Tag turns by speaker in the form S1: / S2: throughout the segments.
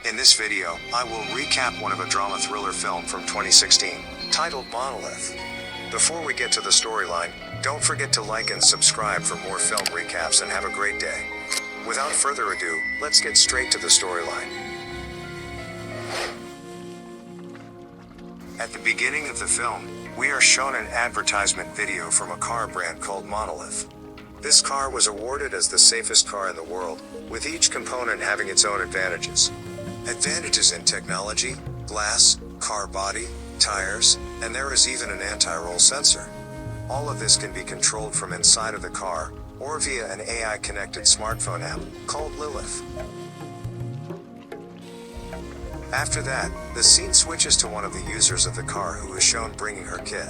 S1: In this video, I will recap one of a drama thriller film from 2016, titled Monolith. Before we get to the storyline, don't forget to like and subscribe for more film recaps and have a great day. Without further ado, let's get straight to the storyline. At the beginning of the film, we are shown an advertisement video from a car brand called Monolith. This car was awarded as the safest car in the world, with each component having its own advantages. Advantages in technology, glass, car body, tires, and there is even an anti-roll sensor. All of this can be controlled from inside of the car, or via an AI-connected smartphone app, called Monolith. After that, the scene switches to one of the users of the car who is shown bringing her kid.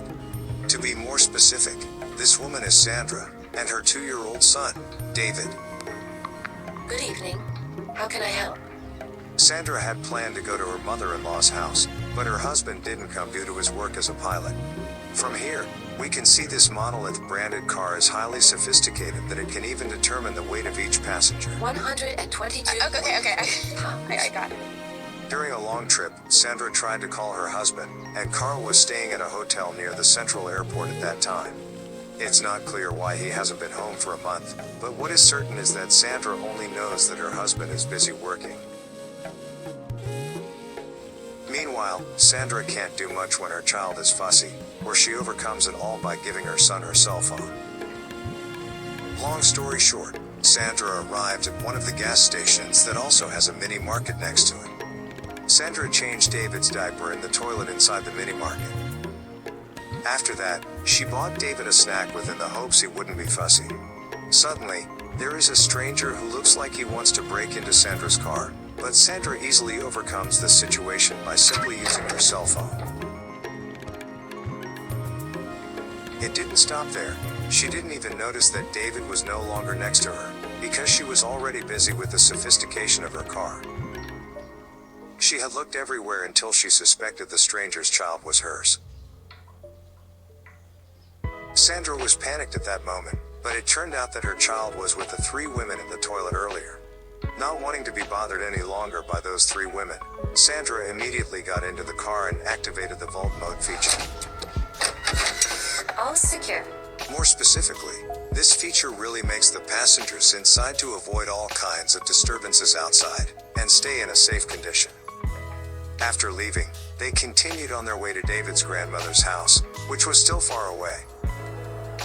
S1: To be more specific, this woman is Sandra, and her 2-year-old son, David.
S2: Good evening. How can I help?
S1: Sandra had planned to go to her mother-in-law's house, but her husband didn't come due to his work as a pilot. From here, we can see this Monolith branded car is highly sophisticated that it can even determine the weight of each passenger.
S2: 122.
S3: Okay. I got it.
S1: During a long trip, Sandra tried to call her husband, and Carl was staying at a hotel near the central airport at that time. It's not clear why he hasn't been home for a month, but what is certain is that Sandra only knows that her husband is busy working. Meanwhile, Sandra can't do much when her child is fussy, or she overcomes it all by giving her son her cell phone. Long story short, Sandra arrived at one of the gas stations that also has a mini market next to it. Sandra changed David's diaper in the toilet inside the mini market. After that, she bought David a snack within the hopes he wouldn't be fussy. Suddenly, there is a stranger who looks like he wants to break into Sandra's car, but Sandra easily overcomes the situation by simply using her cell phone. It didn't stop there. She didn't even notice that David was no longer next to her, because she was already busy with the sophistication of her car. She had looked everywhere until she suspected the stranger's child was hers. Sandra was panicked at that moment, but it turned out that her child was with the 3 women in the toilet earlier. Not wanting to be bothered any longer by those 3 women, Sandra immediately got into the car and activated the vault mode feature.
S2: All secure.
S1: More specifically, this feature really makes the passengers inside to avoid all kinds of disturbances outside, and stay in a safe condition. After leaving, they continued on their way to David's grandmother's house, which was still far away.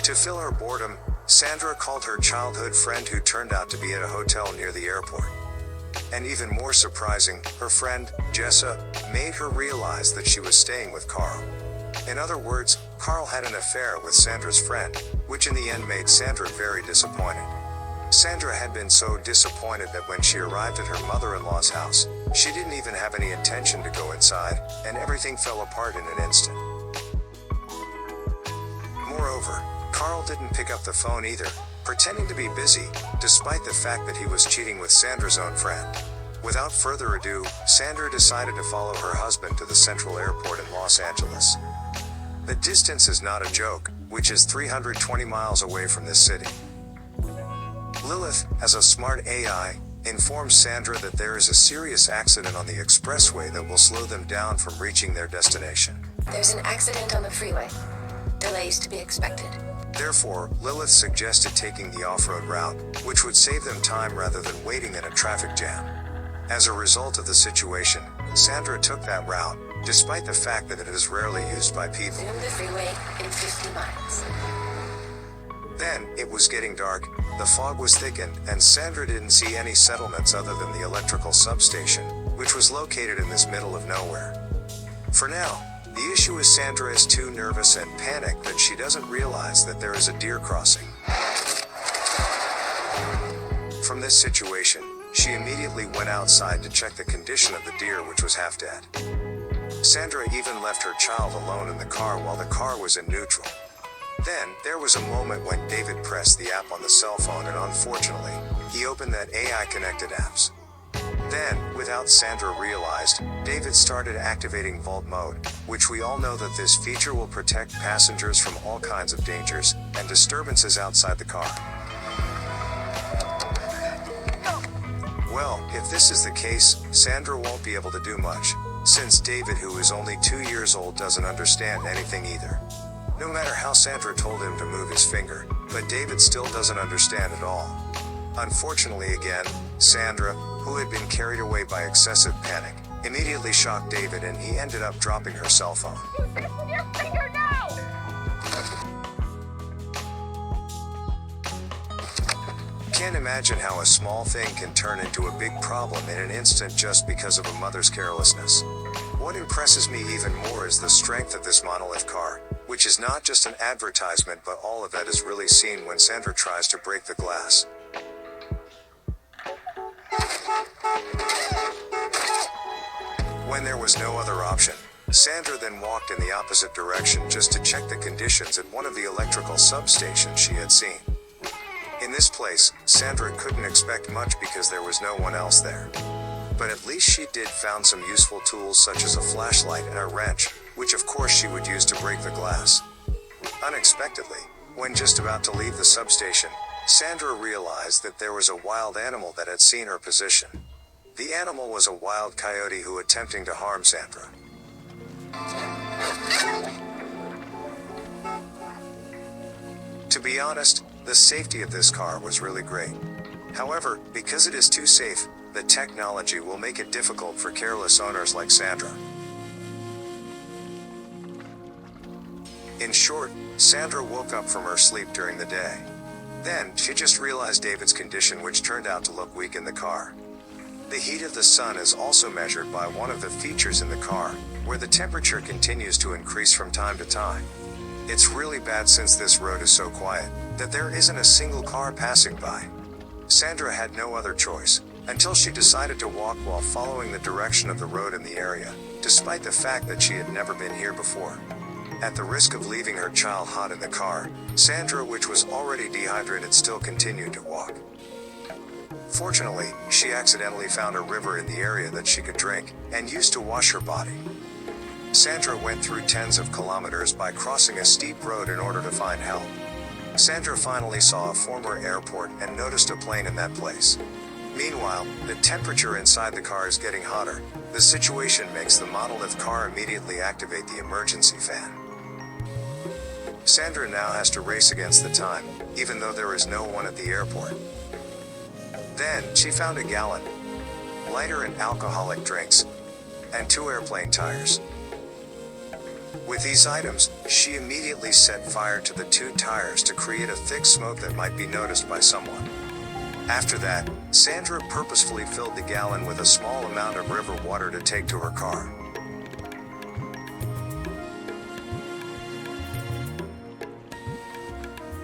S1: To fill her boredom, Sandra called her childhood friend who turned out to be at a hotel near the airport. And even more surprising, her friend, Jessa, made her realize that she was staying with Carl. In other words, Carl had an affair with Sandra's friend, which in the end made Sandra very disappointed. Sandra had been so disappointed that when she arrived at her mother-in-law's house, she didn't even have any intention to go inside, and everything fell apart in an instant. Moreover, Carl didn't pick up the phone either, pretending to be busy, despite the fact that he was cheating with Sandra's own friend. Without further ado, Sandra decided to follow her husband to the central airport in Los Angeles. The distance is not a joke, which is 320 miles away from this city. Lilith, as a smart AI, informs Sandra that there is a serious accident on the expressway that will slow them down from reaching their destination.
S2: There's an accident on the freeway. Delays to be expected.
S1: Therefore, Lilith suggested taking the off-road route, which would save them time rather than waiting in a traffic jam. As a result of the situation, Sandra took that route, despite the fact that it is rarely used by people.
S2: Zoom the freeway in 50 miles.
S1: Then, it was getting dark, the fog was thickened, and Sandra didn't see any settlements other than the electrical substation, which was located in this middle of nowhere. For now, the issue is Sandra is too nervous and panicked that she doesn't realize that there is a deer crossing. From this situation, she immediately went outside to check the condition of the deer, which was half dead. Sandra even left her child alone in the car while the car was in neutral. Then, there was a moment when David pressed the app on the cell phone and unfortunately, he opened that AI-connected apps. Then, without Sandra realized, David started activating vault mode, which we all know that this feature will protect passengers from all kinds of dangers and disturbances outside the car. Well, if this is the case, Sandra won't be able to do much, since David, who is only 2 years old, doesn't understand anything either. No matter how Sandra told him to move his finger, but David still doesn't understand at all. Unfortunately again, Sandra, who had been carried away by excessive panic, immediately shocked David and he ended up dropping her cell phone.
S3: Use this with your finger now!
S1: Can't imagine how a small thing can turn into a big problem in an instant just because of a mother's carelessness. What impresses me even more is the strength of this Monolith car, which is not just an advertisement, but all of that is really seen when Sandra tries to break the glass. When there was no other option, Sandra then walked in the opposite direction just to check the conditions at one of the electrical substations she had seen. In this place, Sandra couldn't expect much because there was no one else there. But at least she did found some useful tools such as a flashlight and a wrench, which of course she would use to break the glass. Unexpectedly, when just about to leave the substation, Sandra realized that there was a wild animal that had seen her position. The animal was a wild coyote who attempting to harm Sandra. To be honest, the safety of this car was really great. However, because it is too safe, the technology will make it difficult for careless owners like Sandra. In short, Sandra woke up from her sleep during the day. Then, she just realized David's condition, which turned out to look weak in the car. The heat of the sun is also measured by one of the features in the car, where the temperature continues to increase from time to time. It's really bad since this road is so quiet, that there isn't a single car passing by. Sandra had no other choice, until she decided to walk while following the direction of the road in the area, despite the fact that she had never been here before. At the risk of leaving her child hot in the car, Sandra, which was already dehydrated, still continued to walk. Fortunately, she accidentally found a river in the area that she could drink, and used to wash her body. Sandra went through tens of kilometers by crossing a steep road in order to find help. Sandra finally saw a former airport and noticed a plane in that place. Meanwhile, the temperature inside the car is getting hotter. The situation makes the Monolith car immediately activate the emergency fan. Sandra now has to race against the time, even though there is no one at the airport. Then, she found a gallon, lighter and alcoholic drinks, and 2 airplane tires. With these items, she immediately set fire to the 2 tires to create a thick smoke that might be noticed by someone. After that, Sandra purposefully filled the gallon with a small amount of river water to take to her car.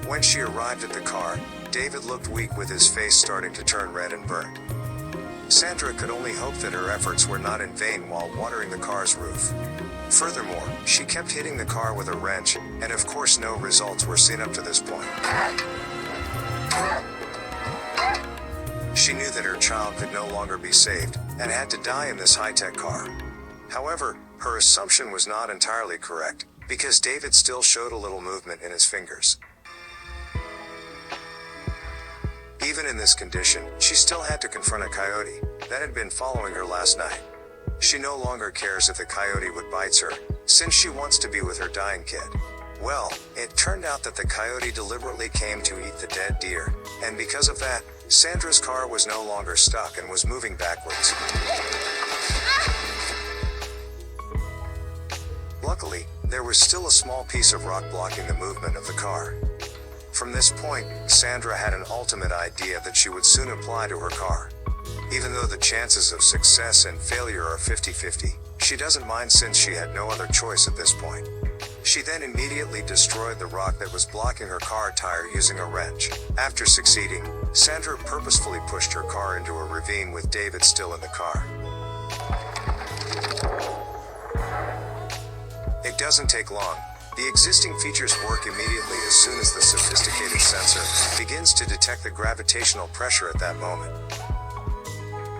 S1: When she arrived at the car, David looked weak with his face starting to turn red and burnt. Sandra could only hope that her efforts were not in vain while watering the car's roof. Furthermore, she kept hitting the car with a wrench, and of course no results were seen up to this point. She knew that her child could no longer be saved, and had to die in this high-tech car. However, her assumption was not entirely correct, because David still showed a little movement in his fingers. Even in this condition, she still had to confront a coyote that had been following her last night. She no longer cares if the coyote would bite her, since she wants to be with her dying kid. Well, it turned out that the coyote deliberately came to eat the dead deer, and because of that, Sandra's car was no longer stuck and was moving backwards. Luckily, there was still a small piece of rock blocking the movement of the car. From this point, Sandra had an ultimate idea that she would soon apply to her car. Even though the chances of success and failure are 50-50, she doesn't mind since she had no other choice at this point. She then immediately destroyed the rock that was blocking her car tire using a wrench. After succeeding, Sandra purposefully pushed her car into a ravine with David still in the car. It doesn't take long. The existing features work immediately as soon as the sophisticated sensor begins to detect the gravitational pressure at that moment.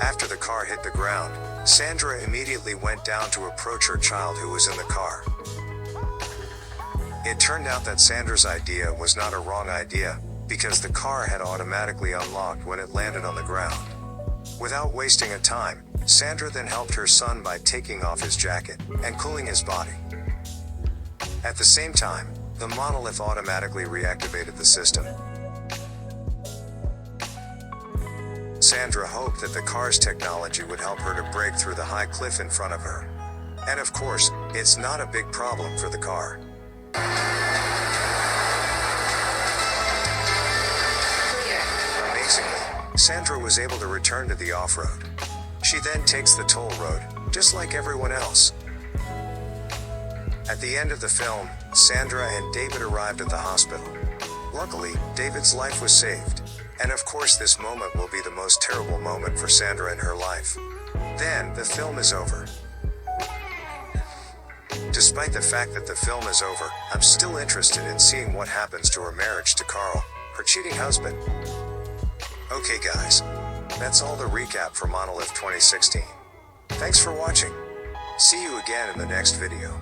S1: After the car hit the ground, Sandra immediately went down to approach her child who was in the car. It turned out that Sandra's idea was not a wrong idea, because the car had automatically unlocked when it landed on the ground. Without wasting a time, Sandra then helped her son by taking off his jacket and cooling his body. At the same time, the Monolith automatically reactivated the system. Sandra hoped that the car's technology would help her to break through the high cliff in front of her. And of course, it's not a big problem for the car.
S2: Clear.
S1: Amazingly, Sandra was able to return to the off-road. She then takes the toll road, just like everyone else. At the end of the film, Sandra and David arrived at the hospital. Luckily, David's life was saved. And of course this moment will be the most terrible moment for Sandra in her life. Then, the film is over. Despite the fact that the film is over, I'm still interested in seeing what happens to her marriage to Carl, her cheating husband. Okay guys, that's all the recap for Monolith 2016. Thanks for watching. See you again in the next video.